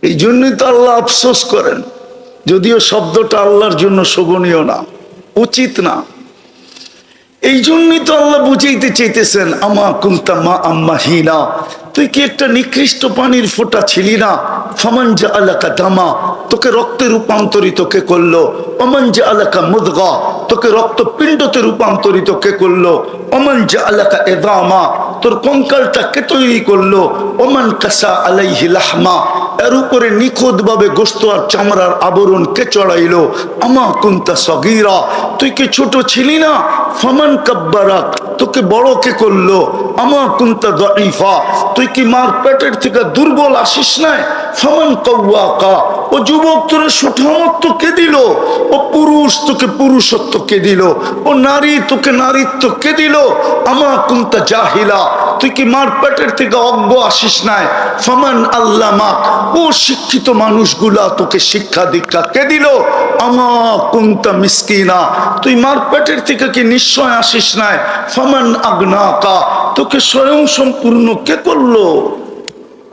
এই জন্যই তো আল্লাহ আফসোস করেন, যদিও শব্দটা আল্লাহর জন্য শোভনীয় না, উচিত না। এই জন্যই তো আল্লাহ বুঝাইতে চাইতেছেন, আমা কুনতা মা আম্মা হিনা, তুই কি একটা নিকৃষ্ট পানির ফোঁটা ছিলি না? ফামান জাআলাকা দামা, তোকে রক্তে রূপান্তরিত কে করলো? ওমান জাআলাকা মুদগা, তোকে রক্তপিণ্ডতে রূপান্তরিত কে করলো? ওমান জাআলাকা ইদামা, তোর কঙ্কালটা কে তৈরি করলো? ওমান কাসা আলাইহি লাহমা, এর উপরে নিখুঁত ভাবে গোশত আর চামড়ার আবরণ কে চড়াইলো? আমা কুনতা সগীরা, তুই কি ছোট ছিলি না? ফামান কাব্বারাক, তোকে বড় কে করলো? আমা কুনতা দাঈফা, তুই কি মার পেটের থেকে দুর্বল আসিস নাই? ফামান কাওয়াকা, ও যুবক তোর সুঠামত্ব কে দিল? ও পুরুষ তোকে পুরুষত্ব কে দিল? ও নারী তোকে নারীত্ব কে দিল? আমা কুনতা জাহিলা, তুই কি মার পেটের থেকে অজ্ঞ আসিস নাই? ফামান আল্লামাক, ও শিক্ষিত মানুষগুলা তোকে শিক্ষা দীক্ষা কে দিল? আমা কুনতা মিসকিনা, তুই মার পেটের থেকে কি নিশ্চয় আসিস নাই? ফামান আগনাকা, তোকে স্বয়ং সম্পূর্ণ কে করলো?